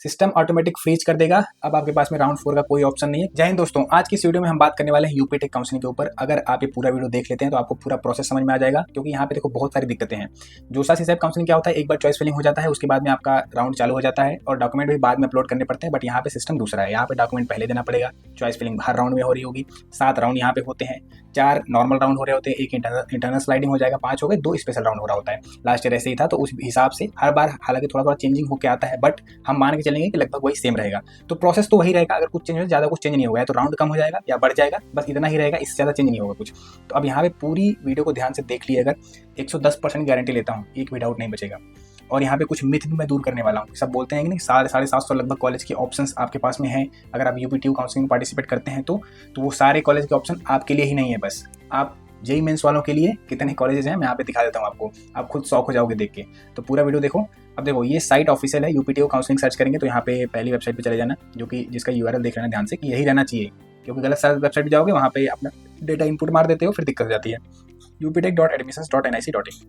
System automatic freeze कर देगा। अब आपके पास में राउंड 4 का कोई ऑप्शन नहीं है। जय हिंद दोस्तों, आज की इस वीडियो में हम बात करने वाले हैं यूपी टेक काउंसलिंग के ऊपर। अगर आप ये पूरा वीडियो देख लेते हैं तो आपको पूरा प्रोसेस समझ में आ जाएगा, क्योंकि यहाँ पे देखो बहुत सारी दिक्कतें हैं। जोसा सिसैप काउंसलिंग क्या होता है, एक बार चॉइस फिलिंग हो जाता है, उसके बाद में आपका राउंड चालू हो जाता है और डॉक्यूमेंट भी बाद में अपलोड करने पड़ते हैं। बट यहाँ पे सिस्टम दूसरा है, यहाँ पे डॉक्यूमेंट पहले देना पड़ेगा। चॉइस फिलिंग हर राउंड में हो रही होगी। 7 राउंड यहाँ पे होते हैं, 4 नॉर्मल राउंड हो रहे होते हैं, एक इंटरनल स्लाइडिंग हो जाएगा, 5 हो गए, 2 स्पेशल राउंड हो रहा होता है। लास्ट ईयर ऐसे ही था, तो उस हिसाब से हर बार हालांकि थोड़ा थोड़ा चेंजिंग होकर आता है, बट हम मान के चलेंगे कि लगभग वही सेम रहेगा। तो प्रोसेस तो वही रहेगा। अगर कुछ चेंज हो, ज़्यादा कुछ चेंज नहीं होगा, तो राउंड कम हो जाएगा या बढ़ जाएगा, बस इतना ही रहेगा, इससे ज़्यादा चेंज नहीं होगा कुछ। तो अब यहाँ पे पूरी वीडियो को ध्यान से देख लिए, अगर 110% गारंटी लेता हूँ, एक भी डाउट नहीं बचेगा। और यहाँ पे कुछ मिथ भी मैं दूर करने वाला हूँ। सब बोलते हैं कि नहीं, 750 लगभग कॉलेज के ऑप्शंस आपके पास में हैं। अगर आप यूपीटीयू काउंसलिंग में पार्टिसिपेट करते हैं तो वो सारे कॉलेज के ऑप्शन आपके लिए ही नहीं है। बस आप जेई मेंस वालों के लिए कितने कॉलेजेस हैं मैं यहाँ पे दिखा देता हूँ आपको, आप खुद शौक हो जाओगे देख के। तो पूरा वीडियो देखो। अब देखो, ये साइट ऑफिशियल है, यूपीटीयू काउंसलिंग सर्च करेंगे तो यहाँ पे पहली वेबसाइट पे चले जाना, जो कि जिसका यूआरएल देख लेना ध्यान से कि यही रहना चाहिए, क्योंकि गलत वेबसाइट पे जाओगे, वहाँ पे अपना डेटा इनपुट मार देते हो, फिर दिक्कत हो जाती है। uptech.admissions.nic.in।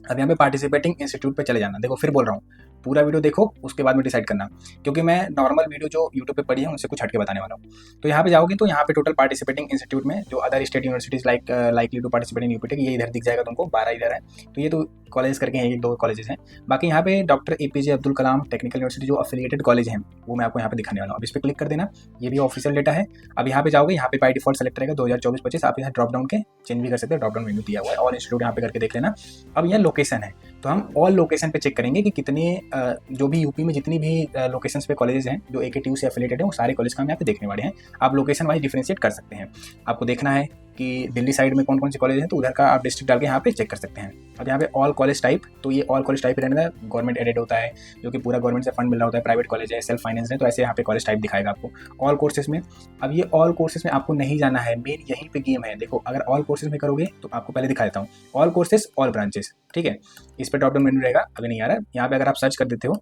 अब यहाँ पे पार्टिसिपेटिंग इंस्टीट्यूट पे चले जाना। देखो फिर बोल रहा हूँ, पूरा वीडियो देखो, उसके बाद में डिसाइड करना, क्योंकि मैं नॉर्मल वीडियो जो यूट्यूब पे पढ़ी है उनसे कुछ हटके बताने वाला हूँ। तो यहाँ पे जाओगे तो यहाँ पे टोटल पार्टिसिपेटिंग इंस्टीट्यूट में जो other state universities likely to participate in UPTAC, ये इधर दिख जाएगा तुमको, 12 इधर है। तो ये तो कॉलेज करके हैं, 1-2 कॉलेजेस हैं। बाकी यहाँ पे doctor APJ Abdul Kalam technical university जो अफिलिएटेड कॉलेज हैं, वो मैं आपको यहाँ पे दिखाने वाला हूँ। अब इस पर क्लिक कर देना, ये भी ऑफिशियल डेटा है। अब यहाँ पे जाओगे, यहाँ पे बाई डिफॉल्ट सेलेक्ट रहेगा 2024-25। आप यहाँ ड्रॉप डाउन के चेंज भी कर सकते हैं, ड्रॉप डाउन मेन्यू दिया हुआ है, ऑल इंस्टीट्यूट यहाँ पे करके देख लेना। अब यहाँ लोकेशन है, तो हम ऑल लोकेशन पे चेक करेंगे कि कितने जो भी यूपी में जितनी भी लोकेशंस पे कॉलेजेस हैं जो एकेटीयू से एफिलिएटेड है, वो सारे कॉलेज का हम यहाँ पे देखने वाले हैं। आप लोकेशन वाइज डिफरेंशिएट कर सकते हैं। आपको देखना है कि दिल्ली साइड में कौन कौन से कॉलेज हैं, तो उधर का आप डिस्ट्रिक्ट डाल के यहाँ पे चेक कर सकते हैं। अब यहाँ पे ऑल कॉलेज टाइप, तो ये ऑल कॉलेज टाइप रहने का गवर्नमेंट एडेड होता है, जो कि पूरा गवर्नमेंट से फंड मिल रहा होता है, प्राइवेट कॉलेज है, सेल्फ फाइनेंस है, तो ऐसे यहाँ पे कॉलेज टाइप दिखाएगा आपको ऑल कोर्सेज में। अब ये ऑल कोर्सेज में आपको नहीं जाना है, मेन यहीं पे गेम है। देखो, अगर ऑल कोर्सेज में करोगे तो आपको पहले दिखा देता हूँ, ऑल कोर्सेज ऑल ब्रांचेस, ठीक है। इस पर ड्रॉप डाउन मेन्यू रहेगा, अभी नहीं आ रहा है। यहाँ पे अगर आप सर्च कर देते हो,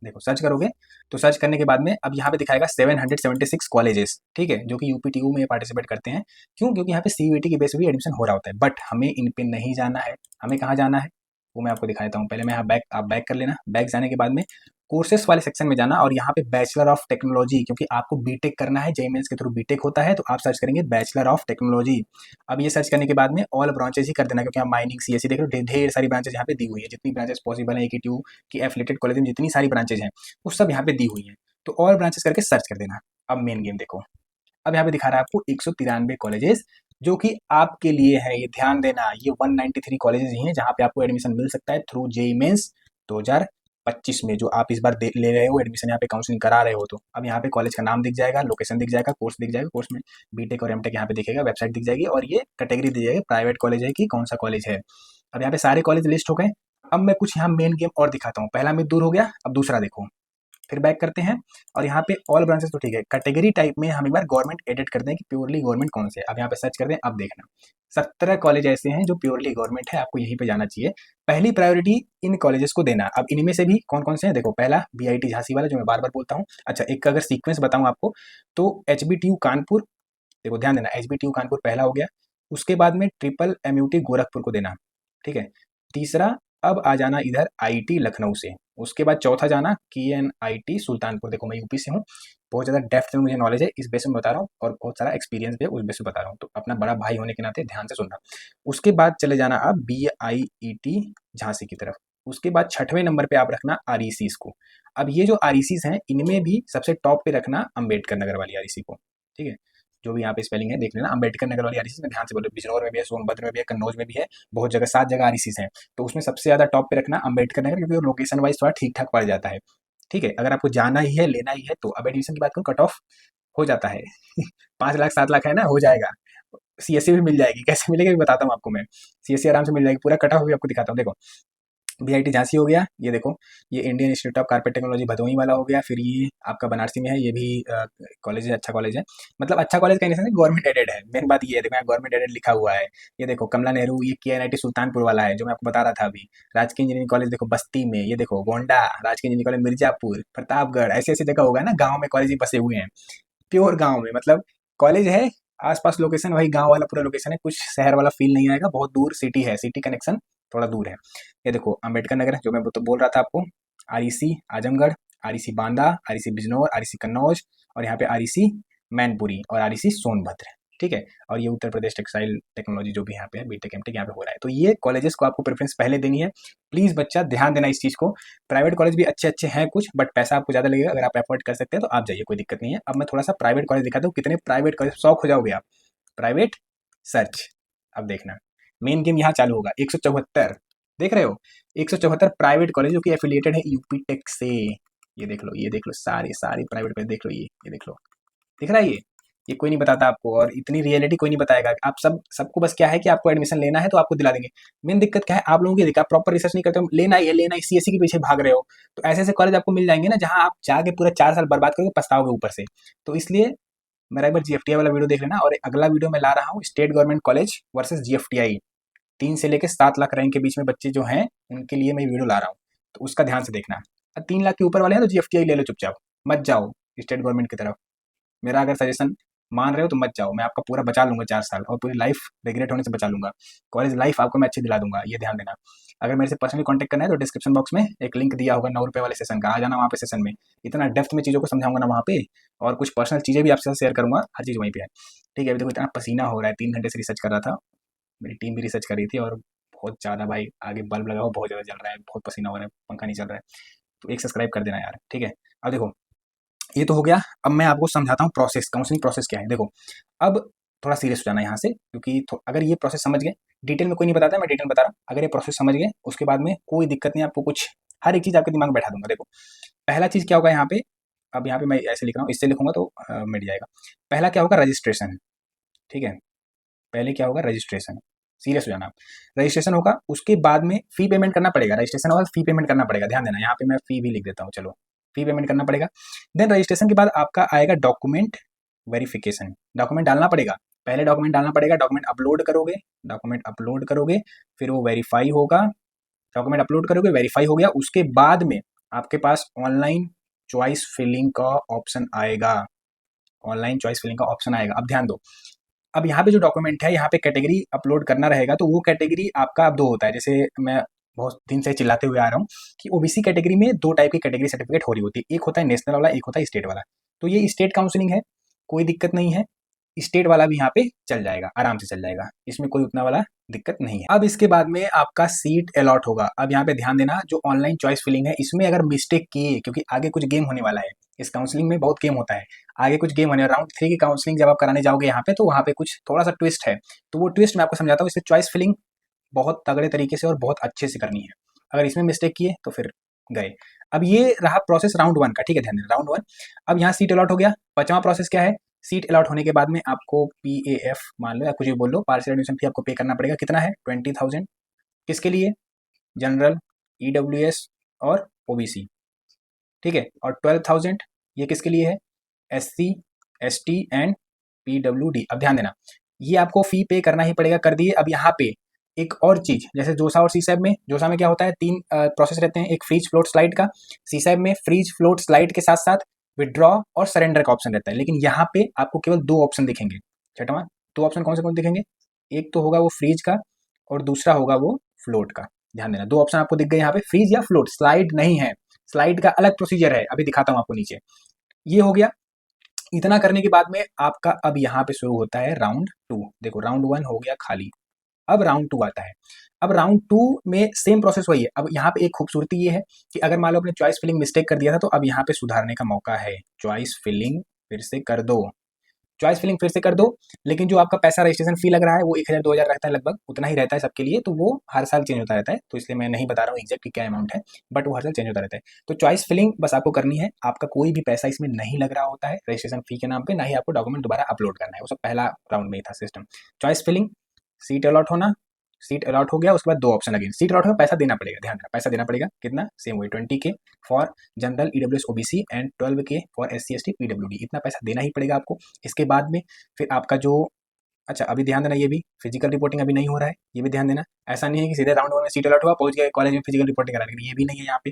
देखो सर्च करोगे तो सर्च करने के बाद में अब यहाँ पे दिखाएगा 776 कॉलेजेस, ठीक है, जो कि यूपीटीयू में पार्टिसिपेट करते हैं। क्यों? क्योंकि यहाँ पे सीयूईटी की बेस पे भी एडमिशन हो रहा होता है, बट हमें इन पे नहीं जाना है। हमें कहाँ जाना है वो मैं आपको दिखा देता हूँ। पहले मैं यहाँ आप बैक कर लेना। बैक जाने के बाद में कोर्सेस वाले सेक्शन में जाना और यहाँ पे बैचलर ऑफ टेक्नोलॉजी, क्योंकि आपको बीटेक करना है, जेईई मेंस के थ्रू बीटेक होता है, तो आप सर्च करेंगे बैचलर ऑफ टेक्नोलॉजी। अब ये सर्च करने के बाद में ऑल ब्रांचेस ही कर देना, क्योंकि आप माइनिंग सीएससी देख रहे हो, ढेर सारी ब्रांचेस यहाँ पे दी हुई है। जितनी ब्रांचेस पॉसिबल है एकेटीयू की एफिलिएटेड कॉलेज में जितनी सारी ब्रांचेज हैं वो सब यहाँ पे दी हुई है। तो ऑल ब्रांचेस करके सर्च कर देना। अब मेन गेम देखो, अब यहाँ पे दिखा रहा है आपको 193 कॉलेजेस जो कि आपके लिए है। ये ध्यान देना, ये 193 कॉलेजेस ही हैं जहाँ पे आपको एडमिशन मिल सकता है थ्रू जेईई मेंस 2025 में, जो आप इस बार ले रहे हो एडमिशन, यहाँ पे काउंसलिंग करा रहे हो। तो अब यहाँ पे कॉलेज का नाम दिख जाएगा, लोकेशन दिख जाएगा, कोर्स दिख जाएगा, कोर्स में बीटेक और एमटेक यहाँ पे दिखेगा, वेबसाइट दिख जाएगी और ये कैटेगरी दी जाएगी, प्राइवेट कॉलेज है कि कौन सा कॉलेज है। अब यहाँ पे सारे कॉलेज लिस्ट हो गए। अब मैं कुछ यहाँ मेन गेम और दिखाता हूँ। पहला मिथ दूर हो गया, अब दूसरा देखो। फिर बैक करते हैं और यहाँ पे ऑल ब्रांचेस तो ठीक है, कैटेगरी टाइप में हम एक बार गवर्नमेंट एडिट कर दें कि प्योरली गवर्नमेंट कौन से। अब यहाँ पे सर्च कर दें, अब देखना 17 कॉलेज ऐसे हैं जो प्योरली गवर्नमेंट है, आपको यहीं पे जाना चाहिए। पहली प्रायोरिटी इन कॉलेजेस को देना। अब इनमें से भी कौन कौन से हैं देखो, पहला बीआईटी झांसी वाला, जो मैं बार बार बोलता हूँ। अच्छा, एक अगर सीक्वेंस बताऊँ आपको तो एचबीटीयू कानपुर, देखो ध्यान देना, एचबीटीयू कानपुर पहला हो गया। उसके बाद में ट्रिपल एमयूटी गोरखपुर को देना, ठीक है। तीसरा, अब आ जाना इधर आईटी लखनऊ से। उसके बाद चौथा जाना केएनआईटी सुल्तानपुर। देखो मैं यूपी से हूँ, बहुत ज़्यादा डेप्थ में मुझे नॉलेज है, इस बेस में बता रहा हूँ, और बहुत सारा एक्सपीरियंस भी है, उस बेस में बता रहा हूँ, तो अपना बड़ा भाई होने के नाते ध्यान से सुनना। उसके बाद चले जाना आप बीआईईटी झांसी की तरफ। उसके बाद 6वें नंबर पे आप रखना आरईसीज को। अब ये जो आरईसीज हैं, इनमें भी सबसे टॉप पे रखना अम्बेडकर नगर वाली आरईसी को, ठीक है। जो भी यहाँ पे स्पेलिंग है देख लेना, अम्बेडकर नगर वाली आरईसी में ध्यान से बोलो। बिजनौर में भी है, सोनभद्र में भी है, कन्नौज में भी है, बहुत जगह 7 जगह आरईसीज हैं। तो उसमें सबसे ज़्यादा टॉप पे रखना अम्बेडकर नगर, क्योंकि लोकेशन वाइज थोड़ा ठीक ठाक पड़ जाता है, ठीक है। अगर आपको जाना ही है, लेना ही है, तो अब एडमिशन की बात करूँ, कट ऑफ हो जाता है 5 लाख 7 लाख है ना, हो जाएगा। सीएससी भी मिल जाएगी, कैसे मिलेगा भी बताता हूँ आपको मैं। सीएससी आराम से मिल जाएगी, पूरा कट ऑफ भी आपको दिखाता हूँ। देखो बीआईटी झांसी हो गया, ये देखो, ये Indian institute of carpet technology Bhadohi वाला हो गया। फिर ये आपका बनारसी में है, ये भी कॉलेज है, अच्छा कॉलेज है। मतलब अच्छा कॉलेज का इन सेंस गवर्नमेंट एडेड है, मेन बात ये है। देखो यहाँ गवर्नमेंट एडेड लिखा हुआ है। ये देखो कमला नेहरू, ये केएनआईटी सुल्तानपुर वाला है जो मैं आपको बता रहा था अभी। राजकीय इंजीनियरिंग कॉलेज देखो बस्ती में, ये देखो गोंडा, राजकीय इंजीनियरिंग कॉलेज मिर्जापुर, प्रतापगढ़, ऐसे ऐसी जगह होगा ना, गाँव में कॉलेज ही बसे हुए हैं, प्योर गाँव में। मतलब कॉलेज है, आसपास लोकेशन वही गांव वाला पूरा लोकेशन है, कुछ शहर वाला फील नहीं आएगा। बहुत दूर सिटी है, सिटी कनेक्शन थोड़ा दूर है। ये देखो अम्बेडकर नगर, जो मैं तो बोल रहा था आपको, REC Azamgarh, REC Banda, REC Bijnor, REC Kannauj और यहाँ पे REC मैनपुरी और REC सोनभद्र। ठीक है, और ये उत्तर प्रदेश टेक्सटाइल टेक्नोलॉजी जो भी यहाँ पे है, बीटेक एमटेक यहाँ पे हो रहा है। तो ये कॉलेजेस को आपको प्रेफरेंस पहले देनी है। प्लीज़ बच्चा ध्यान देना इस चीज़ को। प्राइवेट कॉलेज भी अच्छे अच्छे हैं कुछ, बट पैसा आपको ज़्यादा लगेगा। अगर आप एफोर्ड कर सकते हैं तो आप जाइए, कोई दिक्कत नहीं है। अब मैं थोड़ा सा प्राइवेट कॉलेज दिखाता हूँ, कितने प्राइवेट कॉलेज, शौक हो जाओगे आप। प्राइवेट सर्च, अब देखना मेन गेम यहाँ चालू होगा। 174 देख रहे हो, 174 प्राइवेट कॉलेज जो कि एफिलिएटेड है यूपी टेक से। ये देख लो, ये देख लो, सारे सारे प्राइवेट कॉलेज देख लो, ये देख लो, दिख रहा है ये कोई नहीं बताता आपको, और इतनी रियलिटी कोई नहीं बताएगा। आप सबको बस क्या है कि आपको एडमिशन लेना है तो आपको दिला देंगे। मेन दिक्कत क्या है, आप लोगों की दिक्कत, प्रॉपर रिसर्च नहीं करते हो, लेना ही है लेना, CSE के पीछे भाग रहे हो। तो ऐसे ऐसे कॉलेज आपको मिल जाएंगे ना जहां आप जाके पूरा 4 साल बर्बाद करोगे, पछताओगे ऊपर से। तो इसलिए मेरा एक बार GFTI वाला वीडियो देख लेना, और अगला वीडियो मैं ला रहा हूँ state government college versus GFTI। 3 से लेकर 7 लाख रैंक के बीच में बच्चे जो हैं उनके लिए मैं वीडियो ला रहा हूँ, तो उसका ध्यान से देखना। 3 लाख के ऊपर वाले हैं तो GFTI ले लो चुपचाप, मत जाओ स्टेट गवर्नमेंट की तरफ। मेरा अगर सजेशन मान रहे हो तो मत जाओ, मैं आपका पूरा बचा लूंगा 4 साल, और पूरी लाइफ रिग्रेट होने से बचा लूंगा। कॉलेज लाइफ आपको मैं अच्छी दिला दूंगा, ये ध्यान देना। अगर मेरे से पर्सनली कांटेक्ट करना है तो डिस्क्रिप्शन बॉक्स में एक लिंक दिया होगा 9 रुपये वाले सेशन का, आ जाना वहाँ पे। सेशन में इतना डेप्थ में चीज़ों को समझाऊंगा ना वहाँ पे, और कुछ पर्सनल चीज़ें भी आपसे शेयर करूंगा, हर चीज़ वहीं पे है। ठीक है, अभी देखो इतना पसीना हो रहा है, 3 घंटे से रिसर्च कर रहा था, मेरी टीम भी रिसर्च कर रही थी, और बहुत ज़्यादा भाई आगे बल्ब लगा हुआ, बहुत ज़्यादा जल रहा है, बहुत पसीना हो रहा है, पंखा नहीं चल रहा है। तो एक सब्सक्राइब कर देना यार, ठीक है। अब देखो ये तो हो गया, अब मैं आपको समझाता हूँ प्रोसेस, काउंसलिंग प्रोसेस क्या है। देखो अब थोड़ा सीरियस हो जाना यहाँ से, क्योंकि अगर ये प्रोसेस समझ गए, डिटेल में कोई नहीं बताता, मैं डिटेल बता रहा हूँ। अगर ये प्रोसेस समझ गए उसके बाद में कोई दिक्कत नहीं, आपको कुछ हर एक चीज़ आपके दिमाग में बैठा दूंगा। देखो पहला चीज़ क्या होगा यहाँ पे, अब यहाँ पे मैं ऐसे लिख रहा हूँ, इससे लिखूंगा तो मिट जाएगा। पहला क्या होगा, रजिस्ट्रेशन। ठीक है, पहले क्या होगा, रजिस्ट्रेशन। सीरियस हो जाना, रजिस्ट्रेशन होगा, उसके बाद में फी पेमेंट करना पड़ेगा। रजिस्ट्रेशन होगा, फी पेमेंट करना पड़ेगा, ध्यान देना। यहाँ पे मैं फी भी लिख देता हूँ, चलो फी पेमेंट करना पड़ेगा। देन रजिस्ट्रेशन के बाद आपका आएगा डॉक्यूमेंट वेरिफिकेशन, डॉक्यूमेंट डालना पड़ेगा। पहले डॉक्यूमेंट डालना पड़ेगा, डॉक्यूमेंट अपलोड करोगे, डॉक्यूमेंट अपलोड करोगे, फिर वो वेरीफाई होगा। डॉक्यूमेंट अपलोड करोगे, वेरीफाई हो गया, उसके बाद में आपके पास ऑनलाइन चॉइस फिलिंग का ऑप्शन आएगा। ऑनलाइन चॉइस फिलिंग का ऑप्शन आएगा। अब ध्यान दो, अब यहाँ पे जो डॉक्यूमेंट है, यहाँ पे कैटेगरी अपलोड करना रहेगा, तो वो कैटेगरी आपका अब 2 होता है। जैसे मैं बहुत दिन से चिल्लाते हुए आ रहा हूँ कि OBC कैटेगरी में 2 टाइप की कैटेगरी सर्टिफिकेट हो रही होती है, एक होता है नेशनल वाला, एक होता है स्टेट वाला। तो ये स्टेट काउंसलिंग है, कोई दिक्कत नहीं है, स्टेट वाला भी यहाँ पे चल जाएगा, आराम से चल जाएगा, इसमें कोई उतना वाला दिक्कत नहीं है। अब इसके बाद में आपका सीट अलॉट होगा। अब यहाँ पे ध्यान देना, जो ऑनलाइन चॉइस फिलिंग है, इसमें अगर मिस्टेक किए, क्योंकि आगे कुछ गेम होने वाला है, इस काउंसलिंग में बहुत गेम होता है, आगे कुछ गेम होने, राउंड 3 की काउंसलिंग जब आप कराने जाओगे यहाँ पे, तो वहाँ पे कुछ थोड़ा सा ट्विस्ट है, तो वो ट्विस्ट मैं आपको समझाता हूँ। इससे चॉइस फिलिंग बहुत तगड़े तरीके से और बहुत अच्छे से करनी है। अगर इसमें मिस्टेक किए तो फिर गए। अब ये रहा प्रोसेस राउंड 1 का, ठीक है, ध्यान देना, राउंड 1। अब यहाँ सीट अलॉट हो गया। 5वां प्रोसेस क्या है, सीट अलॉट होने के बाद में आपको PAF मान लो या कुछ भी बोल लो, पार्शियल एडमिशन फी आपको पे करना पड़ेगा। कितना है, 20,000। किसके लिए, जनरल, EWS और OBC, ठीक है। और 12,000 ये किसके लिए है, SC ST एंड PWD। अब ध्यान देना, ये आपको फी पे करना ही पड़ेगा, कर दिए। अब यहाँ पे एक और चीज, जैसे जोसा और सीसैब में, जोसा में क्या होता है, 3 प्रोसेस रहते हैं, एक फ्रीज फ्लोट स्लाइड का, सीसैब में फ्रीज फ्लोट स्लाइड के साथ साथ विड्रॉ और सरेंडर का ऑप्शन रहता है। लेकिन यहाँ पे आपको केवल 2 ऑप्शन दिखेंगे। छठवां 2 ऑप्शन कौन से दिखेंगे, एक तो होगा वो फ्रीज का और दूसरा होगा वो फ्लोट का। ध्यान देना, 2 ऑप्शन आपको दिख गए यहाँ पे, फ्रीज या फ्लोट, स्लाइड नहीं है, स्लाइड का अलग प्रोसीजर है, अभी दिखाता हूँ आपको नीचे। ये हो गया। इतना करने के बाद में आपका अब यहाँ पे शुरू होता है राउंड 2। देखो राउंड 1 हो गया खाली, अब राउंड 2 आता है। अब राउंड 2 में सेम प्रोसेस वही है। अब यहाँ पे एक खूबसूरती ये है कि अगर मान लो अपने चॉइस फिलिंग मिस्टेक कर दिया था, तो अब यहाँ पे सुधारने का मौका है। चॉइस फिलिंग फिर से कर दो, चॉइस फिलिंग फिर से कर दो। लेकिन जो आपका पैसा रजिस्ट्रेशन फी लग रहा है वो 1,000-2,000 रहता है, लगभग उतना ही रहता है सबके लिए, तो वो हर साल चेंज होता रहता है, तो इसलिए मैं नहीं बता रहा हूँ एग्जैक्ट क्या अमाउंट है, बट वो हर साल चेंज होता रहता है। तो चॉइस फिलिंग बस आपको करनी है, आपका कोई भी पैसा इसमें नहीं लग रहा होता है रजिस्ट्रेशन फी के नाम पे, ना ही आपको डॉक्यूमेंट दोबारा अपलोड करना है, वो सब पहला राउंड में ही था system. Choice filling, seat allot होना, सीट अलॉट हो गया, उसके बाद 2 ऑप्शन लगे। सीट अलॉट हो, पैसा देना पड़ेगा, ध्यान देना, पैसा देना पड़ेगा, कितना, सेम वही 20K for general, EWS OBC and 12K for SC ST PWD, इतना पैसा देना ही पड़ेगा आपको। इसके बाद में फिर आपका जो, अच्छा अभी ध्यान देना, ये भी फिजिकल रिपोर्टिंग अभी नहीं हो रहा है, ये भी ध्यान देना। ऐसा नहीं है कि सीधे राउंड 1 में सीट अलॉट हुआ, पहुंच गए कॉलेज में फिजिकल रिपोर्टिंग कराने के लिए, ये भी नहीं है। यहाँ पे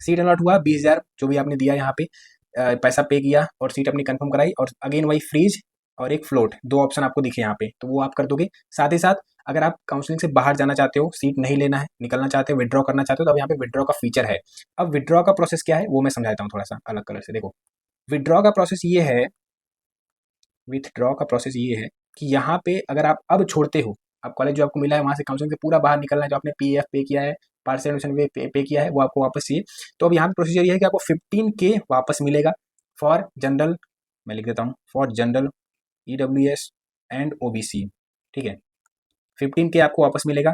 सीट अलॉट हुआ, 20,000 जो भी आपने दिया यहाँ पे पैसा पे किया और सीट अपनी कंफर्म कराई, और अगेन वही फ्रीज और एक फ्लोट, 2 ऑप्शन आपको दिखे यहाँ पे, तो वो आप कर दोगे। साथ ही साथ अगर आप काउंसलिंग से बाहर जाना चाहते हो, सीट नहीं लेना है, निकलना चाहते हो, विड्रॉ करना चाहते हो, तो अब यहाँ पे विड्रॉ का फीचर है। अब विड्रॉ का प्रोसेस क्या है वो मैं समझाता हूँ थोड़ा सा अलग कलर से। देखो, विड्रॉ का प्रोसेस ये है, विथड्रॉ का प्रोसेस ये है कि यहाँ पे अगर आप अब छोड़ते हो, आप कॉलेज जो आपको मिला है वहाँ से काउंसलिंग से पूरा बाहर निकलना है, जो आपने पीएफ पे किया है, पार्सल एडमिशन पे किया है, वो आपको वापस चाहिए, तो अब यहाँ पे प्रोसीजर ये है कि आपको 15K वापस मिलेगा फॉर जनरल, मैं लिख देता हूँ, for general, EWS and OBC, ठीक है, 15K आपको वापस मिलेगा।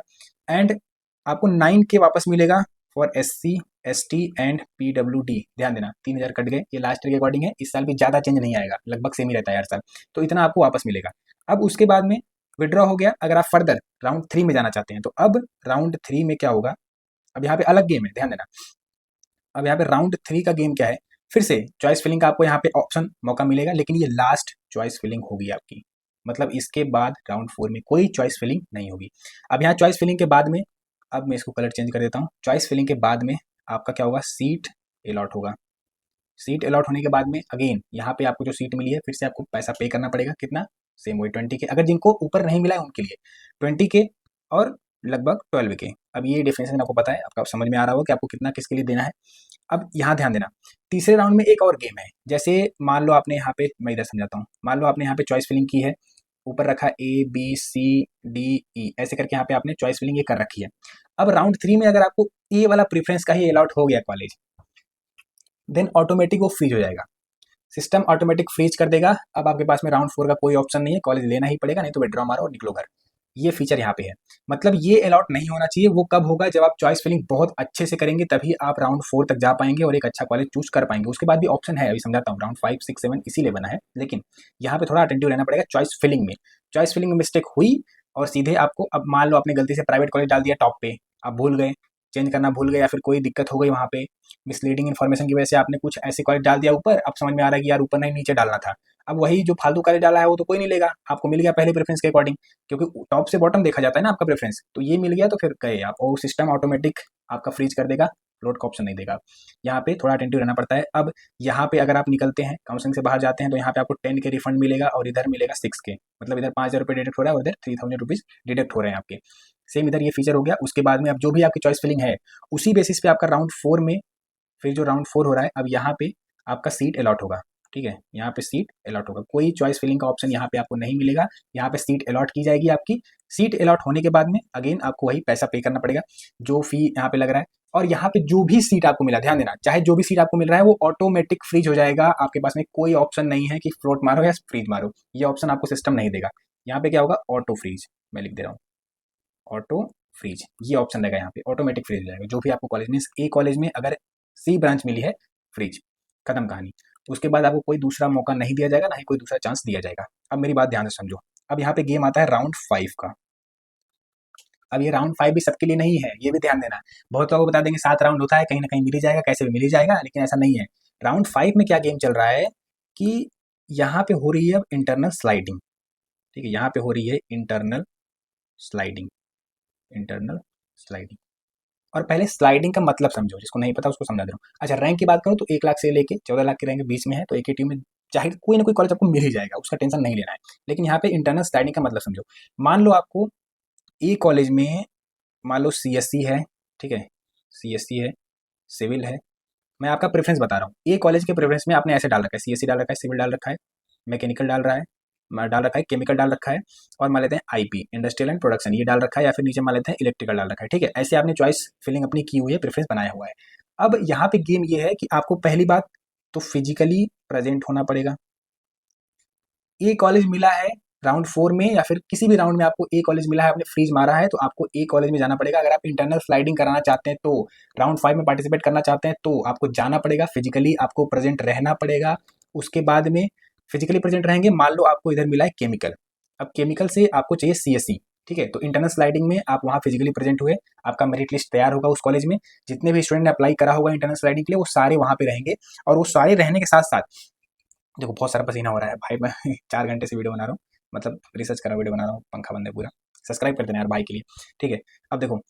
एंड आपको 9K वापस मिलेगा for SC ST and PWD। ध्यान देना, 3000 कट गए, ये लास्ट ईयर के अकॉर्डिंग है, इस साल भी ज़्यादा चेंज नहीं आएगा, लगभग सेम ही रहता है हर साल, तो इतना आपको वापस मिलेगा। अब उसके बाद में विड्रॉ हो गया। अगर आप फर्दर राउंड 3 में जाना चाहते हैं, तो अब राउंड 3 में क्या होगा, अब यहाँ पे अलग गेम है, ध्यान देना। अब यहाँ पे राउंड 3 का गेम क्या है, फिर से चॉइस फिलिंग का आपको यहाँ पे ऑप्शन मौका मिलेगा, लेकिन ये लास्ट चॉइस फिलिंग होगी आपकी, मतलब इसके बाद राउंड 4 में कोई चॉइस फिलिंग नहीं होगी। अब यहाँ चॉइस फिलिंग के बाद में, अब मैं इसको कलर चेंज कर देता हूँ, चॉइस फिलिंग के बाद में आपका क्या होगा, सीट अलॉट होगा। सीट अलॉट होने के बाद में अगेन यहाँ पे आपको जो सीट मिली है, फिर से आपको पैसा पे करना पड़ेगा, कितना, सेम वही 20K। अगर जिनको ऊपर नहीं मिला है उनके लिए 20K और लगभग 12K। अब ये डिफरेंस आपको पता है, आपका समझ में आ रहा होगा कि आपको कितना किसके लिए देना है। अब यहाँ ध्यान देना, तीसरे राउंड में एक और गेम है। जैसे मान लो आपने यहाँ पे, मैं इधर समझाता हूँ, मान लो आपने यहाँ पे चॉइस फिलिंग की है, ऊपर रखा ABCDE, ऐसे करके यहाँ पे आपने चॉइस फिलिंग ये कर रखी है। अब राउंड 3 में अगर आपको ए वाला प्रेफरेंस का ही अलॉट हो गया कॉलेज, देन ऑटोमेटिक वो फ्रीज हो जाएगा, सिस्टम ऑटोमेटिक फ्रीज कर देगा। अब आपके पास में राउंड 4 का कोई ऑप्शन नहीं है, कॉलेज लेना ही पड़ेगा, नहीं तो विड्रॉ मारो और निकलो घर। ये फीचर यहाँ पे है, मतलब ये अलॉट नहीं होना चाहिए। वो कब होगा, जब आप चॉइस फिलिंग बहुत अच्छे से करेंगे, तभी आप राउंड 4 तक जा पाएंगे और एक अच्छा कॉलेज चूज कर पाएंगे। उसके बाद भी ऑप्शन है, अभी समझाता हूँ, राउंड 5 6 7 इसीलिए बना है, लेकिन यहाँ पे थोड़ा अटेंटिव रहना पड़ेगा चॉइस फिलिंग में। चॉइस फिलिंग में मिस्टेक हुई और सीधे आपको, अब मान लो आपने गलती से प्राइवेट कॉलेज डाल दिया टॉप पे, आप भूल गए, चेंज करना भूल गए, या फिर कोई दिक्कत हो गई वहाँ पे, मिसलीडिंग इन्फॉर्मेशन की वजह से आपने कुछ ऐसे कॉलेज डाल दिया ऊपर, अब समझ में आ रहा है कि यार ऊपर नहीं नीचे डालना था। अब वही जो फालतू कॉलेज डाला है वो तो कोई नहीं लेगा, आपको मिल गया पहले प्रेफरेंस के अकॉर्डिंग, क्योंकि टॉप से बॉटम देखा जाता है ना आपका प्रेफरेंस, तो ये मिल गया तो फिर गए आप, और सिस्टम ऑटोमेटिक आपका फ्रीज कर देगा, लोड का ऑप्शन नहीं देगा। यहाँ पे थोड़ा अटेंटिव रहना पड़ता है। अब यहाँ पे अगर आप निकलते हैं, काउंसलिंग से बाहर जाते हैं, तो यहाँ पे आपको 10K रिफंड मिलेगा और इधर मिलेगा 6K, मतलब इधर 5000 रुपये डिडक्ट हो रहा है और इधर 3000 रुपीज़ डिडक्ट हो रहे हैं आपके। सेम इधर ये फीचर हो गया। उसके बाद में अब जो भी आपकी चॉइस फिलिंग है, उसी बेसिस पे आपका राउंड 4 में, फिर जो राउंड 4 हो रहा है, अब यहाँ पे आपका सीट अलॉट होगा, ठीक है, यहाँ पे सीट अलॉट होगा, कोई चॉइस फिलिंग का ऑप्शन यहाँ पे आपको नहीं मिलेगा, यहाँ पे सीट अलॉट की जाएगी आपकी। सीट अलॉट होने के बाद में अगेन आपको वही पैसा पे करना पड़ेगा जो फी यहाँ पे लग रहा है, और यहाँ पे जो भी सीट आपको मिला, ध्यान देना, चाहे जो भी सीट आपको मिल रहा है वो ऑटोमेटिक फ्रीज हो जाएगा। आपके पास में कोई ऑप्शन नहीं है कि फ्लोट मारो या फ्रीज मारो, ये ऑप्शन आपको सिस्टम नहीं देगा। यहाँ पे क्या होगा, ऑटो फ्रीज, मैं लिख दे रहा हूँ, ऑटो फ्रीज, ये ऑप्शन रहेगा यहाँ पे, ऑटोमेटिक फ्रीज हो जाएगा। जो भी आपको कॉलेज में, ए कॉलेज में अगर सी ब्रांच मिली है, फ्रीज, खत्म कहानी। उसके बाद आपको कोई दूसरा मौका नहीं दिया जाएगा, ना ही कोई दूसरा चांस दिया जाएगा। अब मेरी बात ध्यान से समझो, अब यहाँ पे गेम आता है राउंड 5 का। अब ये राउंड 5 भी सबके लिए नहीं है, ये भी ध्यान देना। बहुत लोगों को बता देंगे 7 राउंड होता है, कहीं ना कहीं मिल ही जाएगा, कैसे भी मिल ही जाएगा, लेकिन ऐसा नहीं है। राउंड 5 में क्या गेम चल रहा है कि यहाँ पे हो रही है अब इंटरनल स्लाइडिंग, ठीक है, यहाँ पे हो रही है इंटरनल स्लाइडिंग, इंटरनल स्लाइडिंग। और पहले स्लाइडिंग का मतलब समझो, जिसको नहीं पता उसको समझा दे रहा हूँ। अच्छा, रैंक की बात करूँ तो 1 लाख से लेके 14 लाख के रैंक बीच में है, तो एक ही टीम में चाहे कोई ना कोई कॉलेज आपको मिल ही जाएगा, उसका टेंशन नहीं लेना है। लेकिन यहाँ पे इंटरनल स्लाइडिंग का मतलब समझो, मान लो आपको ए कॉलेज में, मान लो CSC है, ठीक है, CSC है, सिविल है, मैं आपका प्रेफरेंस बता रहा हूँ। ए कॉलेज के प्रेफरेंस में आपने ऐसे डाल रखा है, CSC डाल रखा है, सिविल डाल रखा है, मैकेनिकल डाल रहा है, डाल रखा है, केमिकल डाल रखा है, और मान लेते हैं IP, इंडस्ट्रियल एंड प्रोडक्शन, ये डाल रखा है, या फिर नीचे मान लेते हैं इलेक्ट्रिकल डाल रखा है, ठीक है। ऐसे आपने चॉइस फिलिंग अपनी की हुई है, प्रेफरेंस बनाया हुआ है। अब यहाँ पे गेम ये है कि आपको पहली बात तो फिजिकली प्रेजेंट होना पड़ेगा। ए कॉलेज मिला है राउंड 4 में, या फिर किसी भी राउंड में आपको ए कॉलेज मिला है, आपने फ्रीज मारा है, तो आपको ए कॉलेज में जाना पड़ेगा। अगर आप इंटरनल स्लाइडिंग कराना चाहते हैं, तो राउंड 5 में पार्टिसिपेट करना चाहते हैं, तो आपको जाना पड़ेगा, फिजिकली आपको प्रेजेंट रहना पड़ेगा। उसके बाद में फिजिकली प्रेजेंट रहेंगे, मान लो आपको इधर मिला है केमिकल, अब केमिकल से आपको चाहिए CSC, ठीक है, तो इंटरनल स्लाइडिंग में आप वहाँ फिजिकली प्रेजेंट हुए, आपका मेरिट लिस्ट तैयार होगा उस कॉलेज में, जितने भी स्टूडेंट ने अप्लाई करा होगा इंटरनल स्लाइडिंग के लिए, वो सारे वहाँ पे रहेंगे। और वो सारे रहने के साथ साथ, देखो बहुत सारा पसीना हो रहा है भाई, मैं 4 घंटे से वीडियो बना रहा हूँ, मतलब रिसर्च करा वीडियो बना रहा हूँ, पंखा बंद है पूरा। सब्सक्राइब कर देना यार भाई के लिए, ठीक है। अब देखो,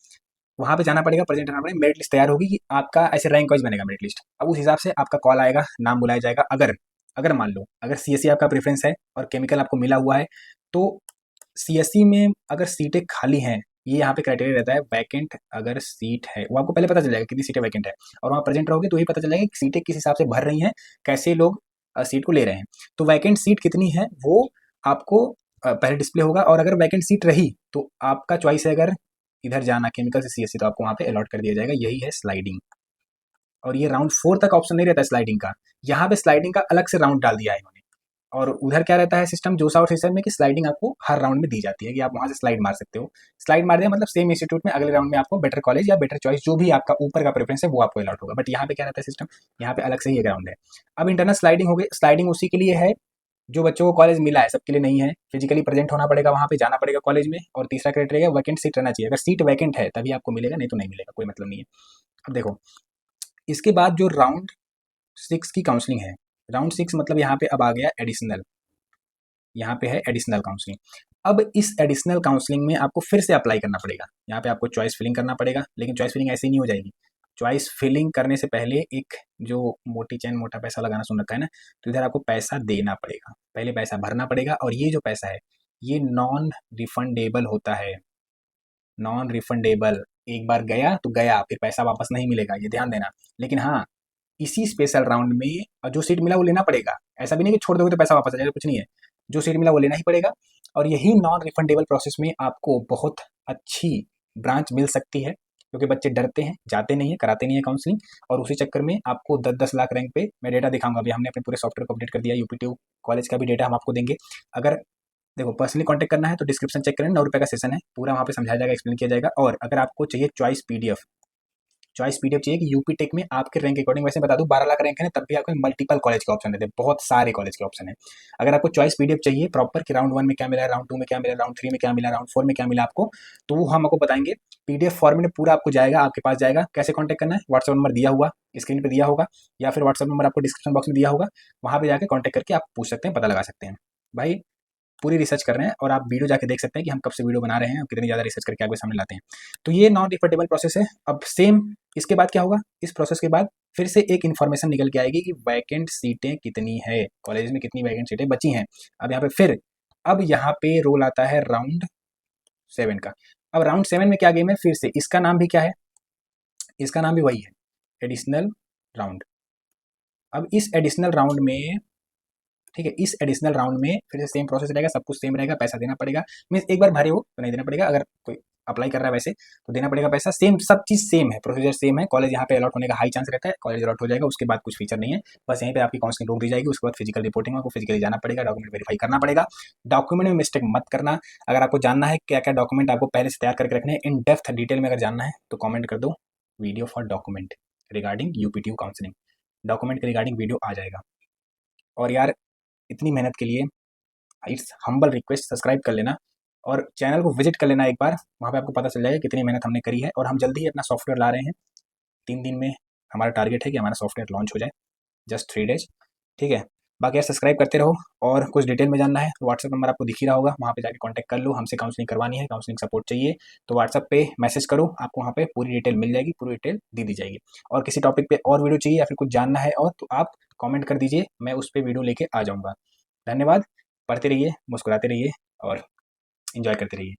वहाँ पे जाना पड़ेगा, प्रेजेंट रहना पड़ेगा, मेरिट लिस्ट तैयार होगी कि आपका ऐसे रैंक वाइज बनेगा मेरिट लिस्ट। अब उस हिसाब से आपका कॉल आएगा, नाम बुलाया जाएगा। अगर अगर मान लो अगर CSE आपका प्रेफरेंस है और केमिकल आपको मिला हुआ है, तो CSE में अगर सीटें खाली हैं, ये यहाँ पे क्राइटेरिया रहता है, वैकेंट अगर सीट है वो आपको पहले पता चल जाएगा कितनी सीटें वैकेंट है, और वहाँ प्रेजेंट रहोगे तो ये पता चल जाएगा कि सीटें किस हिसाब से भर रही हैं, कैसे लोग सीट को ले रहे हैं। तो वैकेंट सीट कितनी है वो आपको पहले डिस्प्ले होगा, और अगर वैकेंट सीट रही तो आपका चॉइस है अगर इधर जाना केमिकल से CSE, तो आपको वहाँ पे अलॉट कर दिया जाएगा। यही है स्लाइडिंग। और ये राउंड 4 तक ऑप्शन नहीं रहता स्लाइडिंग का, यहाँ पे स्लाइडिंग का अलग से राउंड डाल दिया है इन्होंने। और उधर क्या रहता है सिस्टम, जोसा और सिस्टम में, कि स्लाइडिंग आपको हर राउंड में दी जाती है कि आप वहाँ से स्लाइड मार सकते हो। स्लाइड मार दिया मतलब सेम इंस्टीट्यूट में अगले राउंड में आपको बेटर कॉलेज या बेटर चॉइस जो भी आपका ऊपर का प्रेफरेंस है वो आपको अलॉट होगा। बट यहाँ पे क्या रहता है सिस्टम, यहाँ पे अलग से ही ग्राउंड है। अब इंटरनल स्लाइडिंग हो गई, स्लाइडिंग उसी के लिए है जो बच्चों को कॉलेज मिला है, सबके लिए नहीं है। फिजिकली प्रेजेंट होना पड़ेगा, वहाँ पे जाना पड़ेगा कॉलेज में। और तीसरा क्राइटेरिया वैकेंट सीट रहना चाहिए, अगर सीट वैकेंट है तभी आपको मिलेगा, नहीं तो नहीं मिलेगा, कोई मतलब नहीं है। अब देखो इसके बाद जो राउंड 6 की काउंसलिंग है, राउंड 6 मतलब यहाँ पे अब आ गया एडिशनल, यहाँ पे है एडिशनल काउंसलिंग। अब इस एडिशनल काउंसलिंग में आपको फिर से अप्लाई करना पड़ेगा, यहाँ पे आपको चॉइस फिलिंग करना पड़ेगा। लेकिन चॉइस फिलिंग ऐसे ही नहीं हो जाएगी, चॉइस फिलिंग करने से पहले एक जो मोटी चैन मोटा पैसा लगाना सुन रखा है ना, तो इधर आपको पैसा देना पड़ेगा, पहले पैसा भरना पड़ेगा। और ये जो पैसा है ये नॉन रिफंडेबल होता है, नॉन रिफंडेबल। एक बार गया तो गया, फिर पैसा वापस नहीं मिलेगा, ये ध्यान देना। लेकिन हाँ, इसी स्पेशल राउंड में जो सीट मिला वो लेना पड़ेगा, ऐसा भी नहीं कि छोड़ दोगे तो पैसा वापस आ जाएगा, कुछ नहीं है। जो सीट मिला वो लेना ही पड़ेगा। और यही नॉन रिफंडेबल प्रोसेस में आपको बहुत अच्छी ब्रांच मिल सकती है, क्योंकि बच्चे डरते हैं, जाते नहीं है, कराते नहीं है काउंसलिंग। और उसी चक्कर में आपको 10-10 लाख रैंक पे मैं डेटा दिखाऊंगा। अभी हमने अपने पूरे सॉफ्टवेयर को अपडेट कर दिया, यूपीट्यूब कॉलेज का भी डेटा हम आपको देंगे। अगर देखो पर्सनली कांटेक्ट करना है तो डिस्क्रिप्शन चेक करें, 9 रुपये का सेशन है, पूरा वहाँ पे समझाया जाएगा, एक्सप्लेन किया जाएगा। और अगर आपको चाहिए चॉइस पीडीएफ चाहिए कि यूपी टेक में आपके रैंक अकॉर्डिंग, वैसे बता दूं 12 लाख रैंक है तब भी आपको मल्टीपल कॉलेज के ऑप्शन देते हैं, बहुत सारे कॉलेज के ऑप्शन है। अगर आपको चॉइस पीडीएफ चाहिए प्रॉपर कि राउंड 1 में क्या मिला, राउंड 2 में क्या मिला, राउंड 3 में क्या मिला, राउंड 4 में क्या मिला आपको, तो वो हम आपको बताएंगे। पीडीएफ फॉर्मेट में पूरा आपको जाएगा, आपके पास जाएगा। कैसे कॉन्टैक्ट करना है, व्हाट्सएप नंबर दिया हुआ स्क्रीन पर दिया होगा, या फिर व्हाट्सएप नंबर आपको डिस्क्रिप्शन बॉक्स में दिया होगा, वहाँ पे जाकर कॉन्टैक्ट करके आप पूछ सकते हैं, पता लगा सकते हैं। भाई पूरी रिसर्च कर रहे हैं, और आप वीडियो जाके देख सकते हैं कि हम कब से वीडियो बना रहे हैं, कितनी ज़्यादा रिसर्च करके आपके सामने लाते हैं। तो ये नॉन रिफंडेबल प्रोसेस है। अब सेम इसके बाद क्या होगा, इस प्रोसेस के बाद फिर से एक इन्फॉर्मेशन निकल के आएगी कि वैकेंट सीटें कितनी है, कॉलेज में कितनी वैकेंट सीटें बची हैं। अब यहाँ पे फिर अब यहाँ पे रोल आता है राउंड 7 का। अब राउंड 7 में क्या गेम है, फिर से इसका नाम भी क्या है, इसका नाम भी वही है, एडिशनल राउंड। अब इस एडिशनल राउंड में, ठीक है, इस एडिशनल राउंड में फिर से सेम प्रोसेस रहेगा, सब कुछ सेम रहेगा, पैसा देना पड़ेगा। मीन्स एक बार भरे हो तो नहीं देना पड़ेगा, अगर कोई अप्लाई कर रहा है वैसे तो देना पड़ेगा पैसा। सेम सब चीज़ सेम है, प्रोसीजर सेम है। कॉलेज यहाँ पे अलॉट होने का हाई चांस रहता है, कॉलेज अलॉट हो जाएगा, उसके बाद कुछ फीचर नहीं है, बस यहीं पे आपकी काउंसलिंग रोक दी जाएगी। उसके बाद फिजिकल रिपोर्टिंग, आपको फिजिकली जाना पड़ेगा, डॉक्यूमेंट वेरीफाई करना पड़ेगा। डॉक्यूमेंट में मिस्टेक मत करना। अगर आपको जानना है क्या क्या डॉक्यूमेंट आपको पहले से तैयार करके रखने हैं, इन डेप्थ डिटेल में अगर जानना है तो कॉमेंट कर दो, video for document regarding UPTU counselling, document के रिगार्डिंग वीडियो आ जाएगा। और यार इतनी मेहनत के लिए इट्स हम्बल रिक्वेस्ट, सब्सक्राइब कर लेना और चैनल को विजिट कर लेना एक बार, वहाँ पे आपको पता चल जाएगा कितनी मेहनत हमने करी है। और हम जल्दी ही अपना सॉफ्टवेयर ला रहे हैं, 3 दिन में हमारा टारगेट है कि हमारा सॉफ्टवेयर लॉन्च हो जाए, जस्ट 3 डेज, ठीक है। बाकी यार सब्सक्राइब करते रहो, और कुछ डिटेल में जानना है तो व्हाट्सअप नंबर आपको दिख ही रहा होगा, वहाँ पे जाके कांटेक्ट कर लो। हमसे काउंसलिंग करवानी है, काउंसलिंग सपोर्ट चाहिए तो व्हाट्सअप पे मैसेज करो, आपको वहाँ पे पूरी डिटेल मिल जाएगी, पूरी डिटेल दे दी जाएगी। और किसी टॉपिक पे और वीडियो चाहिए या फिर कुछ जानना है और, तो आप कॉमेंट कर दीजिए, मैं उस पर वीडियो लेके आ जाऊँगा। धन्यवाद, पढ़ते रहिए, मुस्कुराते रहिए और एंजॉय करते रहिए।